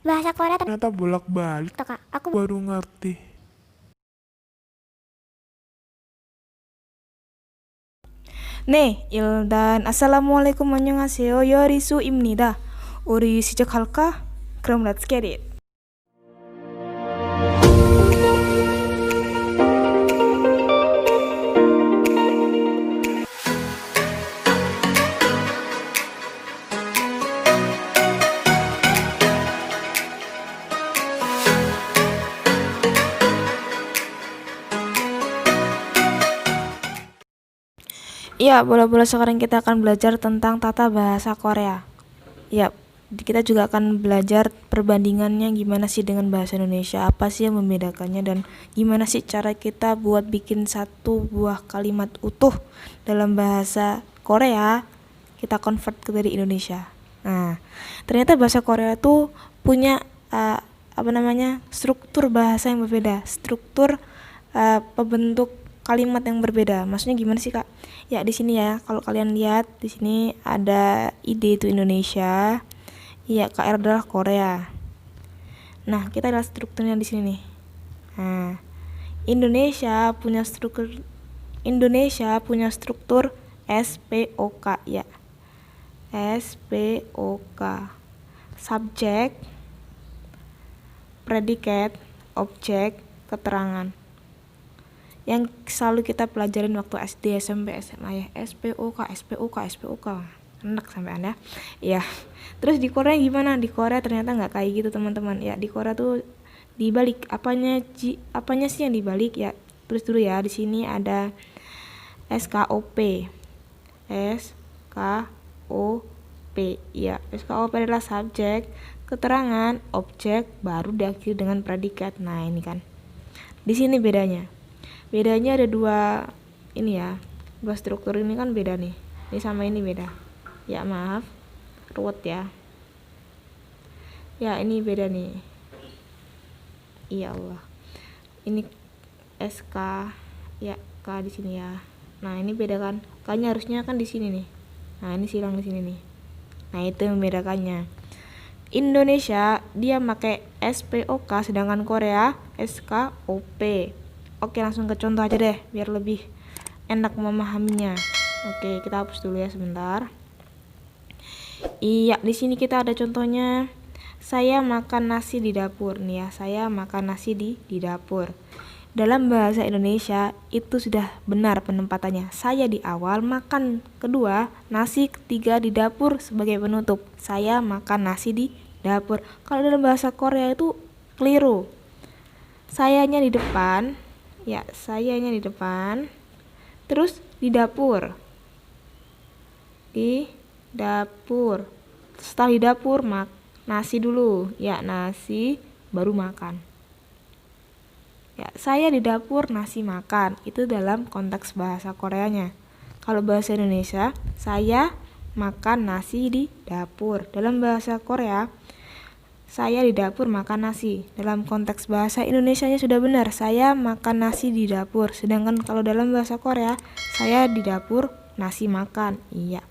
Bahasa Korea Ternyata bolak-balik, Kak, aku baru ngerti. 네, 일단 assalamualaikum 안녕하세요. 요리수입니다. 우리 시작할까? 그럼 let's get it. Iya, bola-bola sekarang kita akan belajar tentang tata bahasa Korea. Ya, kita juga akan belajar perbandingannya gimana sih dengan bahasa Indonesia, apa sih yang membedakannya, dan gimana sih cara kita buat bikin satu buah kalimat utuh dalam bahasa Korea, kita convert ke dari Indonesia. Nah, ternyata bahasa Korea tuh punya struktur bahasa yang berbeda, struktur pembentuk kalimat yang berbeda. Maksudnya gimana sih, Kak? Ya, di sini ya, kalau kalian lihat di sini ada ide itu Indonesia, iya, KR adalah Korea. Nah, kita lihat strukturnya di sini nih. Nah, Indonesia punya struktur SPOK ya. SPOK. Subjek, predikat, objek, keterangan. Yang selalu kita pelajarin waktu SD, SMP, SMA ya. SPOK, SPOK, SPOK. Enak sampai Anda. Ya. Terus di Korea gimana? Di Korea ternyata nggak kayak gitu, teman-teman. Ya, di Korea tuh dibalik. Apanya sih yang dibalik ya? Terus dulu ya, di sini ada SKOP. SKOP. Ya, SKOP adalah subjek, keterangan, objek, baru diakhiri dengan predikat. Nah, ini kan. Di sini bedanya ada dua struktur ini kan beda nih. Ini sama ini beda. Ya, maaf. Ruwet ya. Ya, ini beda nih. Iya Allah. Ini SK ya, K di sini ya. Nah, ini beda kan? K-nya harusnya kan di sini nih. Nah, ini silang di sini nih. Nah, itu yang membedakannya. Indonesia dia pakai SPOK, sedangkan Korea SKOP. Oke, langsung ke contoh aja deh biar lebih enak memahaminya. Oke, kita hapus dulu ya sebentar. Iya, di sini kita ada contohnya. Saya makan nasi di dapur nih ya. Saya makan nasi di dapur. Dalam bahasa Indonesia itu sudah benar penempatannya. Saya di awal, makan kedua, nasi ketiga di dapur sebagai penutup. Saya makan nasi di dapur. Kalau dalam bahasa Korea itu keliru. Sayanya di depan. Ya, sayanya di depan. Terus di dapur. Di dapur. Setelah di dapur, nasi dulu. Ya, nasi baru makan. Ya, saya di dapur, nasi makan. Itu dalam konteks bahasa Koreanya. Kalau bahasa Indonesia, saya makan nasi di dapur. Dalam bahasa Korea, saya di dapur makan nasi. Dalam konteks bahasa Indonesianya sudah benar, saya makan nasi di dapur. Sedangkan kalau dalam bahasa Korea, saya di dapur nasi makan. Iya.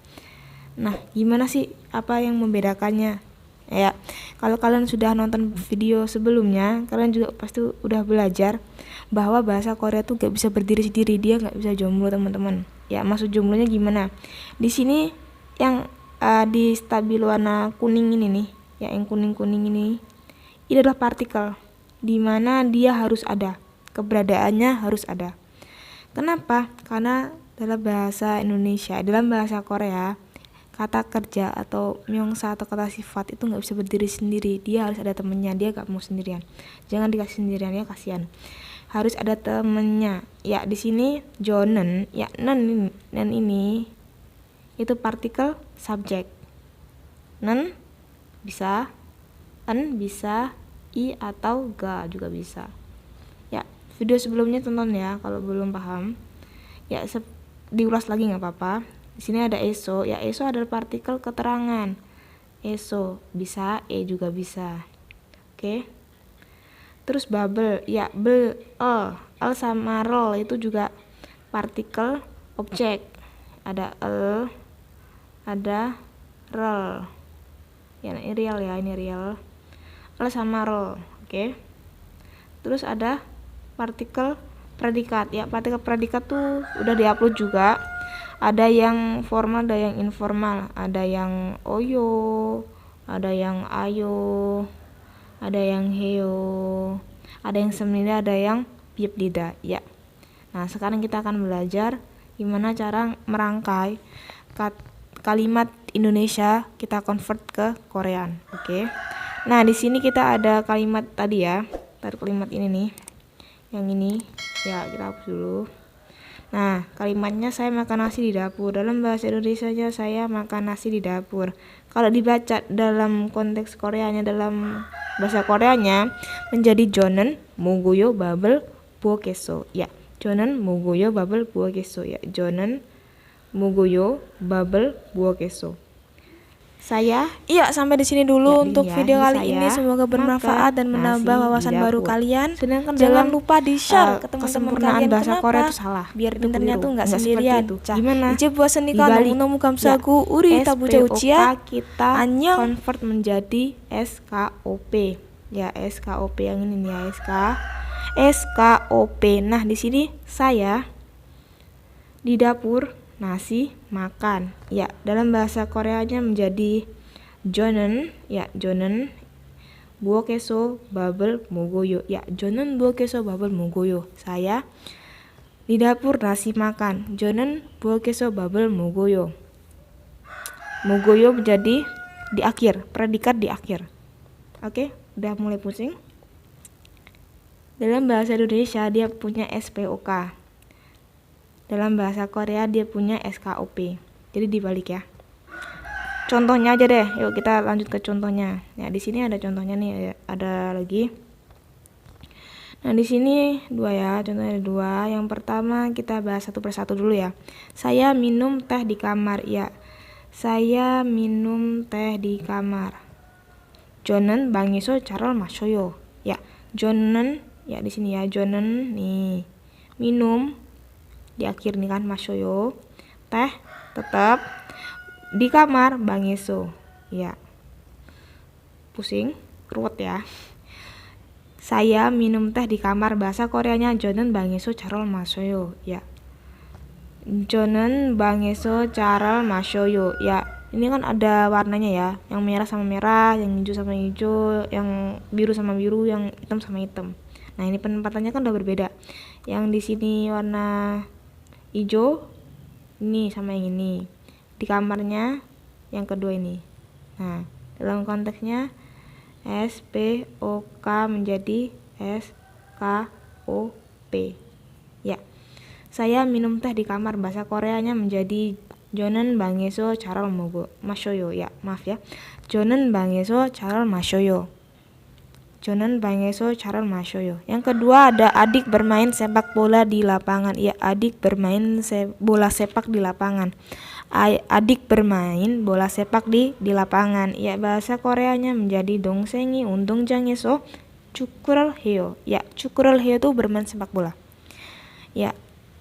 Nah, gimana sih apa yang membedakannya? Ya, kalau kalian sudah nonton video sebelumnya, kalian juga pasti udah belajar bahwa bahasa Korea tuh gak bisa berdiri sendiri, dia gak bisa jomblo, teman-teman. Ya, maksud jomblonya gimana? Di sini yang di stabilo warna kuning ini nih, ya, yang kuning-kuning ini adalah partikel, di mana dia harus ada, keberadaannya harus ada. Kenapa? Karena dalam bahasa Indonesia, dalam bahasa Korea, kata kerja atau myongsa atau kata sifat itu nggak bisa berdiri sendiri, dia harus ada temennya, dia nggak mau sendirian. Jangan dikasih sendirian ya, kasihan. Harus ada temennya. Ya, di sini jonen, ya, nen ini itu partikel subjek. Nen bisa, en bisa, i atau ga juga bisa. Ya, video sebelumnya tonton ya kalau belum paham. Ya, diulas lagi nggak apa-apa. Di sini ada eso. Ya, eso adalah partikel keterangan. Eso bisa, juga bisa. Oke. Terus bubble, ya, el sama rel itu juga partikel objek. Ada el, ada rel. Ya, ini real ya, ini real. L sama R. Oke. Terus ada partikel predikat. Ya, partikel predikat tuh udah diupload juga. Ada yang formal, ada yang informal. Ada yang oyo, ada yang ayo, ada yang heo, ada yang semnida, ada yang piepdida. Ya. Nah, sekarang kita akan belajar gimana cara merangkai kalimat Indonesia kita convert ke Korean. Oke. Nah, di sini kita ada kalimat tadi ya. Taruh kalimat ini nih. Yang ini. Ya, kita hapus dulu. Nah, kalimatnya saya makan nasi di dapur. Dalam bahasa Indonesianya saya makan nasi di dapur. Kalau dibaca dalam konteks Koreanya, dalam bahasa Koreanya menjadi Jonen Mogoyo Babel Buokeso. Ya, Jonen Mogoyo Babel Buokeso. Ya, Jonen Mogoyo Babel Buokeso. Sampai di sini dulu untuk video kali ini. Semoga bermanfaat dan menambah wawasan baru kalian. Sedangkan jangan lupa di-share ke teman-teman kalian. Bahasa Korea itu salah. Biar pinternya tuh enggak sendirian. Gimana? Ice buat seni kan unemu kamsagu uri tabu ucia kita convert menjadi SKOP. Ya, SKOP yang ini nih ya, SKOP. Nah, di sini saya di dapur nasi makan. Ya, dalam bahasa Koreanya menjadi Jonen. Ya, Jonen Buokeso Babel Mogoyo. Ya, Jonen Buokeso Babel Mogoyo. Saya di dapur nasi makan. Jonen Buokeso Babel Mogoyo. Mogoyo menjadi di akhir, predikat di akhir. Oke, udah mulai pusing. Dalam bahasa Indonesia dia punya SPOK. Dalam bahasa Korea dia punya SKOP. Jadi dibalik ya. Contohnya aja deh. Yuk kita lanjut ke contohnya. Ya, di sini ada contohnya nih, ada lagi. Nah, di sini dua ya, contohnya ada dua. Yang pertama kita bahas satu persatu dulu ya. Saya minum teh di kamar. Ya. Saya minum teh di kamar. Jonen 방에서 차를 마셔요. Ya, Jonen ya di sini ya, Jonen nih. Minum di akhir nih kan masoyo, teh tetap di kamar bangeso. Ya, pusing ruwet ya. Saya minum teh di kamar, bahasa Koreanya jonen bangeso charol masoyo. Ya, jonen bangeso charol masoyo. Ya, ini kan ada warnanya ya, yang merah sama merah, yang hijau sama hijau, yang biru sama biru, yang hitam sama hitam. Nah, ini penempatannya kan udah berbeda. Yang di sini warna hijau ini sama yang ini, di kamarnya yang kedua ini. Nah, dalam konteksnya SPOK menjadi SKOP. Ya, saya minum teh di kamar, bahasa Koreanya menjadi Jonen 방에서 차를 마셔요. Ya, maaf ya, Jonen 방에서 차를 마셔요. Jonen 방에서 차를 마셔요. Yang kedua ada adik bermain sepak bola di lapangan. Ya, adik bermain bola sepak di lapangan. Adik bermain bola sepak di lapangan. Ya, bahasa Koreanya menjadi 동생이 운동장에서 축구를 해요. Ya, 축구를 해요 itu bermain sepak bola. Ya,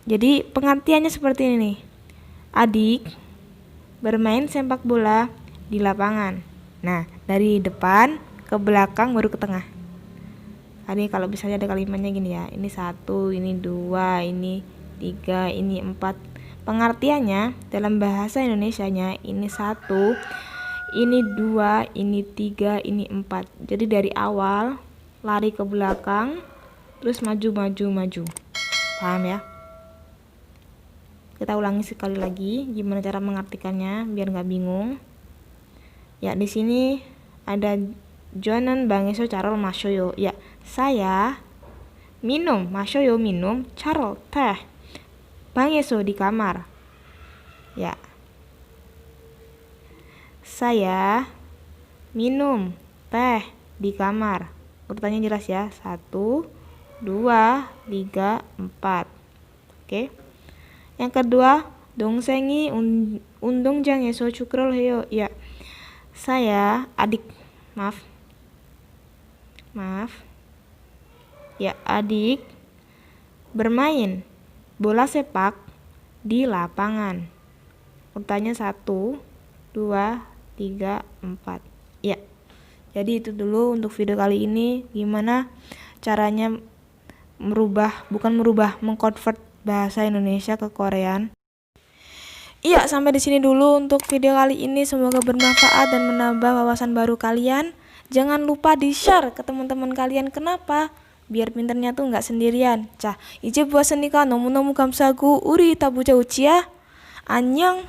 jadi pengertiannya seperti ini nih. Adik bermain sepak bola di lapangan. Nah, dari depan ke belakang baru ke tengah. Ini kalau misalnya ada kalimatnya gini ya, ini 1, ini 2, ini 3, ini 4. Pengertiannya dalam bahasa Indonesianya ini 1, ini 2, ini 3, ini 4. Jadi dari awal lari ke belakang, terus maju. Paham ya? Kita ulangi sekali lagi gimana cara mengartikannya biar nggak bingung. Ya, di sini ada Jonen 방에서 차를 마셔요. Ya, saya minum, 마셔요 minum, 차를 teh, 방에서 di kamar. Ya, saya minum teh di kamar. Urutannya jelas ya, 1, 2, 3, 4. Oke. Yang kedua, 동생이 운동장에서 축구를 해요. Ya, saya ya, adik bermain bola sepak di lapangan. Urutannya 1, 2, 3, 4. Ya, Jadi itu dulu untuk video kali ini, gimana caranya mengkonvert bahasa Indonesia ke Korean. Iya, sampai di sini dulu untuk video kali ini. Semoga bermanfaat dan menambah wawasan baru kalian. Jangan lupa di-share ke teman-teman kalian. Kenapa? Biar pinternya tuh nggak sendirian. 이제 보았으니까 너무너무 감사하고 우리 이따 보자 우치야. 안녕.